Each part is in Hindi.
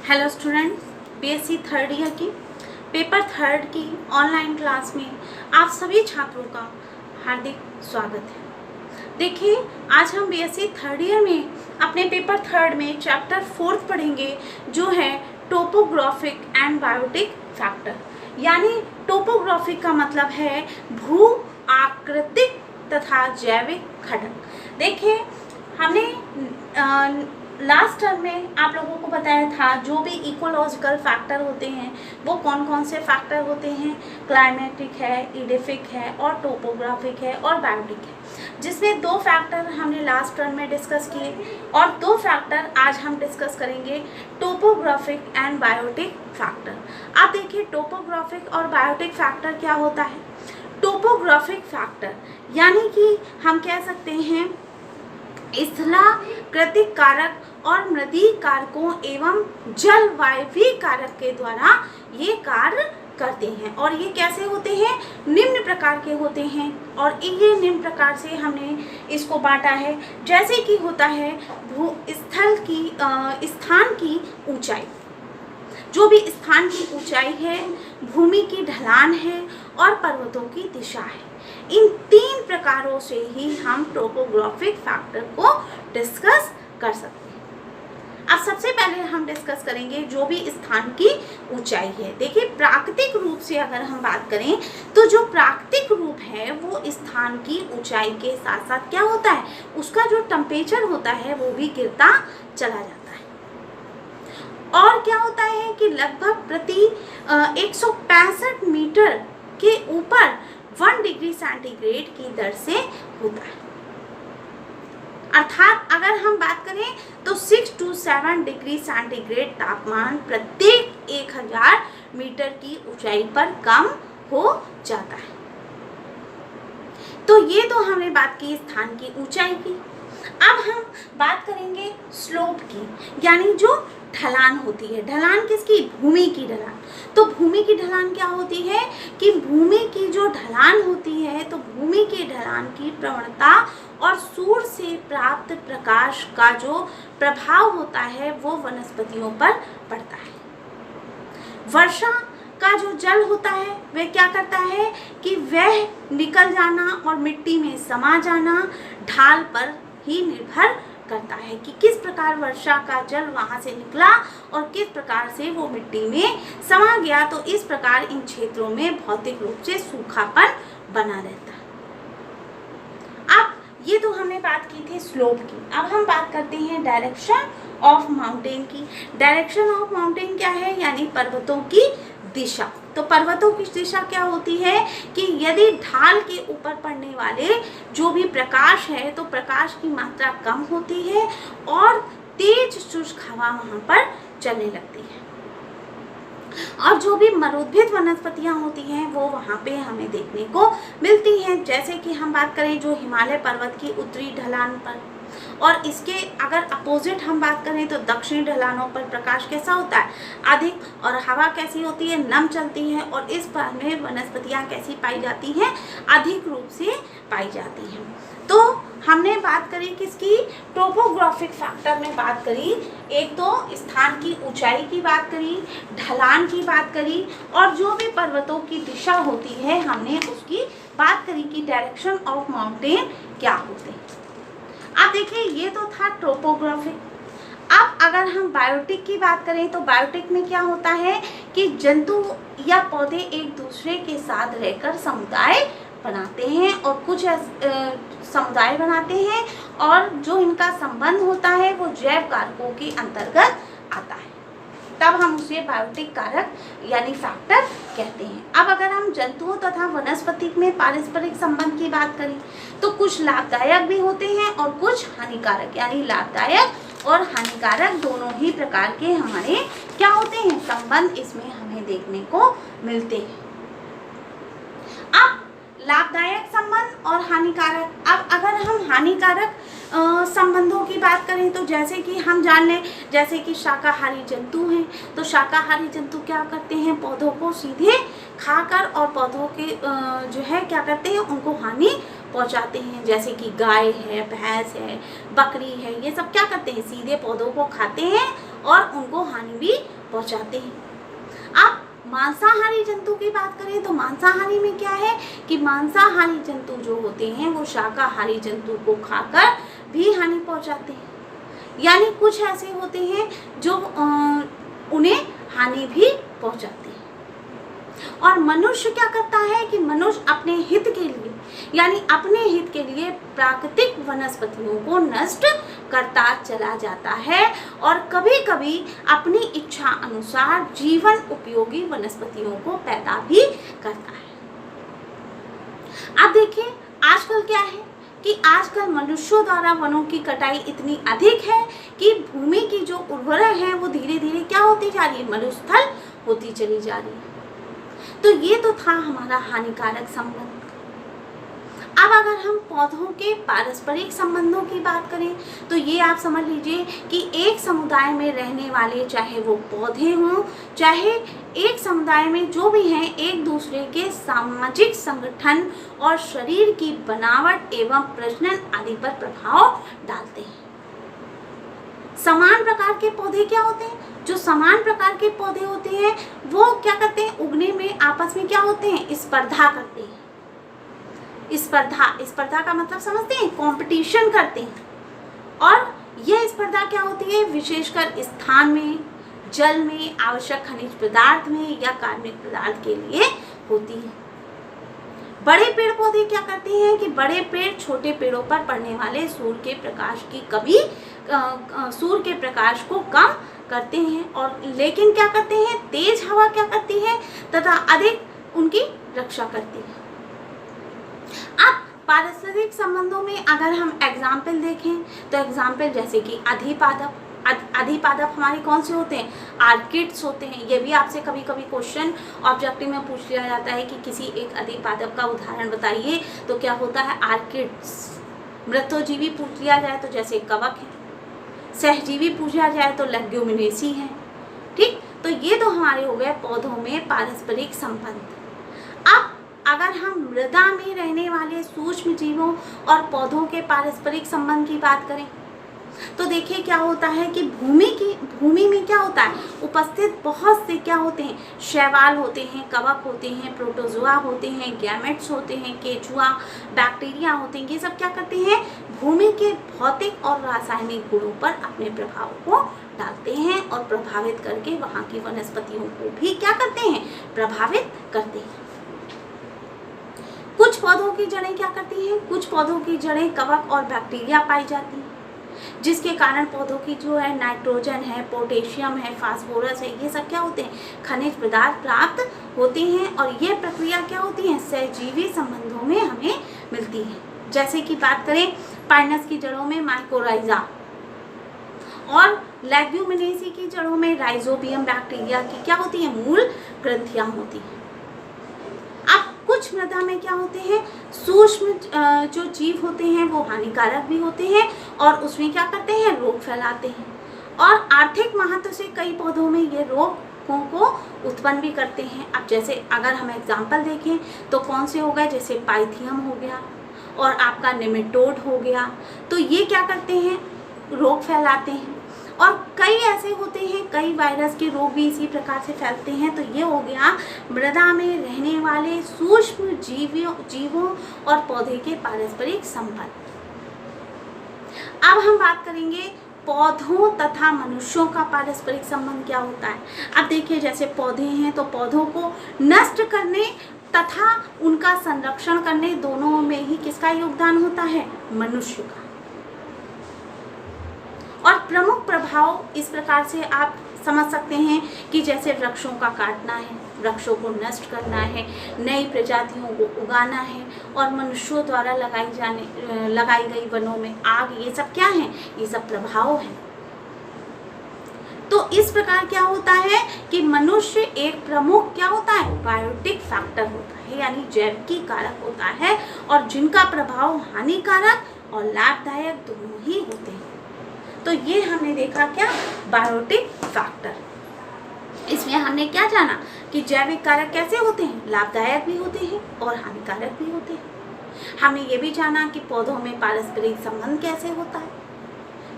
Hello students, BSc third year की पेपर थर्ड की ऑनलाइन क्लास में आप सभी छात्रों का हार्दिक स्वागत है। देखिए, आज हम बीएससी थर्ड ईयर में अपने पेपर थर्ड में चैप्टर फोर्थ पढ़ेंगे, जो है टोपोग्राफिक एंड बायोटिक फैक्टर। यानी टोपोग्राफिक का मतलब है भू आकृतिक तथा जैविक घटक। देखिए, हमने लास्ट टर्म में आप लोगों को बताया था जो भी इकोलॉजिकल फैक्टर होते हैं वो कौन कौन से फैक्टर होते हैं। क्लाइमेटिक है, इडिफिक है और टोपोग्राफिक है और बायोटिक है, जिसमें दो फैक्टर हमने लास्ट टर्म में डिस्कस किए और दो फैक्टर आज हम डिस्कस करेंगे, टोपोग्राफिक एंड बायोटिक फैक्टर। आप देखिए, टोपोग्राफिक और बायोटिक फैक्टर क्या होता है। टोपोग्राफिक फैक्टर यानी कि हम कह सकते हैं स्थलाकृतिक कारक और मृदीय कारकों एवं जलवायवीय कारक के द्वारा ये कार्य करते हैं। और ये कैसे होते हैं? निम्न प्रकार के होते हैं। और ये निम्न प्रकार से हमने इसको बांटा है, जैसे कि होता है स्थान की ऊंचाई, जो भी स्थान की ऊंचाई है, भूमि की ढलान है और पर्वतों की दिशा है। इन तीन प्रकारों से ही हम टोपोग्राफिक फैक्टर को डिस्कस कर सकते हैं। अब सबसे पहले हम डिस्कस करेंगे जो भी स्थान की ऊंचाई है। देखिए, प्राकृतिक रूप से अगर हम बात करें तो जो प्राकृतिक रूप है वो स्थान की ऊंचाई के साथ साथ क्या होता है, उसका जो टेम्परेचर होता है वो भी गिरता चला जाता है। और क्या होता है कि लगभग प्रति 165 मीटर के ऊपर 1 डिग्री सेंटीग्रेड की दर से होता है। अर्थात अगर हम बात करें तो 6 to 7 डिग्री सेंटीग्रेड तापमान प्रत्येक 1000 मीटर की ऊंचाई पर कम हो जाता है। तो ये तो हमने बात की स्थान की ऊंचाई की। अब हम बात करेंगे स्लोप की, यानी जो ढलान होती है। ढलान किसकी? भूमि की ढलान। तो भूमि की ढलान क्या होती है कि भूमि की जो ढलान होती है, तो भूमि की ढलान की प्रवणता और सूर्य से प्राप्त प्रकाश का जो प्रभाव होता है वो वनस्पतियों पर पड़ता है। वर्षा का जो जल होता है वह क्या करता है कि वह निकल जाना और मिट्टी में समा जाना ढाल पर ही निर्भर करता है कि किस प्रकार वर्षा का जल वहां से निकला और किस प्रकार से वो मिट्टी में समा गया। तो इस प्रकार इन क्षेत्रों में भौतिक रूप से सूखापन बना रहता है। अब ये तो हमने बात की थी स्लोप की। अब हम बात करते हैं डायरेक्शन ऑफ माउंटेन की। डायरेक्शन ऑफ माउंटेन क्या है? यानी पर्वतों की दिशा। तो पर्वतों की दिशा क्या होती है कि यदि ढाल के ऊपर पड़ने वाले जो भी प्रकाश है, तो प्रकाश की मात्रा कम होती है और तेज शुष्क हवा वहां पर चलने लगती है। और जो भी मरुद्भिद वनस्पतियां होती हैं वो वहाँ पे हमें देखने को मिलती हैं। जैसे कि हम बात करें जो हिमालय पर्वत की उत्तरी ढलान पर, और इसके अगर अपोजिट हम बात करें तो दक्षिणी ढलानों पर प्रकाश कैसा होता है? अधिक। और हवा कैसी होती है? नम चलती है। और इस पर में वनस्पतियां कैसी पाई जाती हैं? अधिक रूप से पाई जाती हैं। तो हमने बात करी किसकी? टोपोग्राफिक फैक्टर में बात करी। एक तो स्थान की ऊंचाई की बात करी, ढलान की बात करी, और जो भी पर्वतों की दिशा होती है हमने उसकी बात करी कि डायरेक्शन ऑफ माउंटेन क्या होते हैं। अब देखिए, ये तो था टोपोग्राफिक। अब अगर हम बायोटिक की बात करें तो बायोटिक में क्या होता है कि जंतु या पौधे एक दूसरे के साथ रहकर समुदाय बनाते हैं और कुछ समुदाय बनाते हैं, और जो इनका संबंध होता है वो जैव कारकों के अंतर्गत आता है, तब हम उसे बायोटिक कारक यानी फैक्टर कहते हैं। अब अगर हम जंतुओं तथा वनस्पति में पारस्परिक संबंध की बात करें तो कुछ लाभदायक भी होते हैं और कुछ हानिकारक, यानी लाभदायक और हानिकारक दोनों ही प्रकार के हमारे क्या होते हैं? संबंध इसमें हमें देखने को मिलते हैं। अब लाभदायक संबंध और हानिकारक। अब अगर हम हानिकारक संबंधों की बात करें तो जैसे कि हम जान लें, जैसे कि शाकाहारी जंतु हैं, तो शाकाहारी जंतु क्या करते हैं? पौधों को सीधे खाकर और पौधों के जो है क्या करते हैं? उनको हानि पहुंचाते हैं, जैसे कि गाय है, भैंस है, बकरी है, ये सब क्या करते हैं, सीधे पौधों को खाते हैं और उनको हानि भी पहुंचाते हैं। अब मांसाहारी जंतु की बात करें तो मांसाहारी में क्या है कि मांसाहारी जंतु जो होते हैं वो शाकाहारी जंतु को खाकर भी हानि पहुंचाते हैं, यानी कुछ ऐसे होते हैं जो उन्हें हानि भी पहुंचाते हैं। और मनुष्य क्या करता है कि मनुष्य अपने हित के लिए, यानी अपने हित के लिए प्राकृतिक वनस्पतियों को नष्ट करता चला जाता है और कभी कभी अपनी इच्छा अनुसार जीवन उपयोगी वनस्पतियों को पैदा भी करता है। अब देखिए आजकल क्या है कि आजकल मनुष्यों द्वारा वनों की कटाई इतनी अधिक है कि भूमि की जो उर्वरता है वो धीरे धीरे क्या होती जा रही है, मरुस्थल होती चली जा रही है। तो ये तो था हमारा हानिकारक संबंध। अब अगर हम पौधों के पारस्परिक संबंधों की बात करें तो ये आप समझ लीजिए कि एक समुदाय में रहने वाले, चाहे वो पौधे हों चाहे एक समुदाय में जो भी हैं, एक दूसरे के सामाजिक संगठन और शरीर की बनावट एवं प्रजनन आदि पर प्रभाव डालते हैं। समान प्रकार के पौधे क्या होते हैं, जो समान प्रकार के पौधे होते हैं वो क्या करते हैं, उगने में आपस में क्या होते हैं, स्पर्धा करते हैं। स्पर्धा का मतलब समझते हैं, कंपटीशन करते हैं। और यह स्पर्धा क्या होती है, विशेषकर स्थान में, जल में, आवश्यक खनिज पदार्थ में या कार्बनिक पदार्थ के लिए होती है। बड़े पेड़ पौधे क्या करते हैं कि बड़े पेड़ छोटे पेड़ों पर पड़ने वाले सूर्य के प्रकाश की सूर्य के प्रकाश को कम करते हैं, और लेकिन क्या करते हैं, तेज हवा क्या करती है तथा अधिक उनकी रक्षा करती है। अब पारस्परिक संबंधों में अगर हम एग्जाम्पल देखें तो एग्जाम्पल जैसे कि अधिपादप हमारे कौन से होते हैं, आर्किड्स होते हैं। ये भी आपसे कभी कभी क्वेश्चन ऑब्जेक्टिव में पूछ लिया जाता है कि किसी एक अधिपादप का उदाहरण बताइए, तो क्या होता है, आर्किड्स। मृत्योजीवी पूछ लिया जाए तो जैसे कवक है, सहजीवी पूछा जाए तो लेग्यूमिनेसी है। ठीक, तो ये तो हमारे हो गए पौधों में पारस्परिक संबंध। अब अगर हम मृदा में रहने वाले सूक्ष्म जीवों और पौधों के पारस्परिक संबंध की बात करें तो देखिए क्या होता है कि भूमि में क्या होता है, उपस्थित बहुत से क्या होते हैं, शैवाल होते हैं, कवक होते हैं, प्रोटोजोआ होते हैं, गैमेट्स होते हैं, केचुआ, बैक्टीरिया होते हैं। ये सब क्या करते हैं, भूमि के भौतिक और रासायनिक गुणों पर अपने प्रभाव को डालते हैं और प्रभावित करके वहाँ की वनस्पतियों को भी क्या करते हैं, प्रभावित करते हैं। कुछ पौधों की जड़ें क्या करती हैं, कुछ पौधों की जड़ें कवक और बैक्टीरिया पाई जाती हैं, जिसके कारण पौधों की जो है नाइट्रोजन है, पोटेशियम है, फास्फोरस है, ये सब क्या होते हैं, खनिज पदार्थ प्राप्त होते हैं। और ये प्रक्रिया क्या होती है, सहजीवी संबंधों में हमें मिलती है। जैसे कि बात करें पाइनस की जड़ों में माइकोराइजा और लेग्यूमिनेसी की जड़ों में राइजोबियम बैक्टीरिया की क्या होती है, मूल ग्रंथियां होती हैं। अब कुछ मृदा में क्या होते हैं, सूक्ष्म जो जीव होते हैं वो हानिकारक भी होते हैं और उसमें क्या करते हैं, रोग फैलाते हैं। और आर्थिक महत्व से कई पौधों में ये रोगों को उत्पन्न भी करते हैं। अब जैसे अगर हम एग्जाम्पल देखें तो कौन से हो गए, जैसे पाइथियम हो गया और आपका निमेटोड हो गया, तो ये क्या करते हैं, रोग फैलाते हैं। और कई ऐसे होते हैं, कई वायरस के रोग भी इसी प्रकार से फैलते हैं। तो ये हो गया मृदा में रहने वाले सूक्ष्म जीवों और पौधे के पारस्परिक संबंध। अब हम बात करेंगे पौधों तथा मनुष्यों का पारस्परिक संबंध क्या होता है। अब देखिए जैसे पौधे हैं तो पौधों को नष्ट करने तथा उनका संरक्षण करने दोनों में ही किसका योगदान होता है, मनुष्य का। और प्रमुख प्रभाव इस प्रकार से आप समझ सकते हैं कि जैसे वृक्षों का काटना है, वृक्षों को नष्ट करना है, नई प्रजातियों को उगाना है और मनुष्यों द्वारा लगाई गई वनों में आग, ये सब क्या है, ये सब प्रभाव है। तो इस प्रकार क्या होता है कि मनुष्य एक प्रमुख क्या होता है, बायोटिक फैक्टर होता है, यानी जैविकी कारक होता है और जिनका प्रभाव हानिकारक और लाभदायक दोनों ही होते हैं। तो ये हमने देखा क्या, बायोटिक फैक्टर। इसमें हमने क्या जाना कि जैविक कारक कैसे होते हैं, लाभदायक भी होते हैं और हानिकारक भी होते हैं। हमने ये भी जाना कि पौधों में पारस्परिक संबंध कैसे होता है,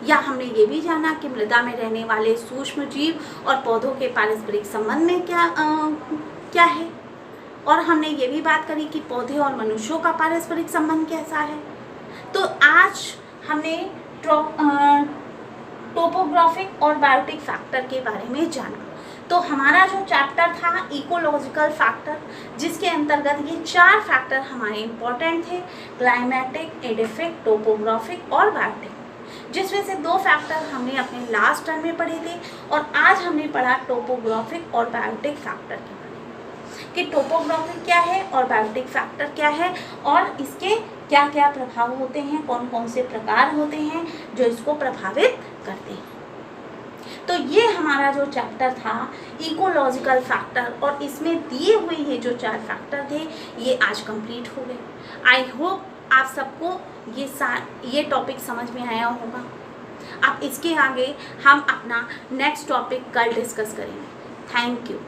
या हमने ये भी जाना कि मृदा में रहने वाले सूक्ष्म जीव और पौधों के पारस्परिक संबंध में क्या है, और हमने ये भी बात करी कि पौधे और मनुष्यों का पारस्परिक संबंध कैसा है। तो आज हमने टोपोग्राफिक और बायोटिक फैक्टर के बारे में जाना। तो हमारा जो चैप्टर था इकोलॉजिकल फैक्टर, जिसके अंतर्गत ये 4 फैक्टर हमारे इम्पोर्टेंट थे, क्लाइमेटिक, एडिफिक, टोपोग्राफिक और बायोटिक, जिसमें से 2 फैक्टर हमने अपने लास्ट टर्म में पढ़े थे, और आज हमने पढ़ा टोपोग्राफिक और बायोटिक फैक्टर के बारे में कि टोपोग्राफिक क्या है और बायोटिक फैक्टर क्या है, और इसके क्या क्या प्रभाव होते हैं, कौन कौन से प्रकार होते हैं जो इसको प्रभावित करते हैं। तो ये हमारा जो चैप्टर था इकोलॉजिकल फैक्टर, और इसमें दिए हुए ये जो 4 फैक्टर थे ये आज कंप्लीट हो गए। आई होप आप सबको ये टॉपिक समझ में आया होगा। अब इसके आगे हम अपना नेक्स्ट टॉपिक कल डिस्कस करेंगे। Thank you.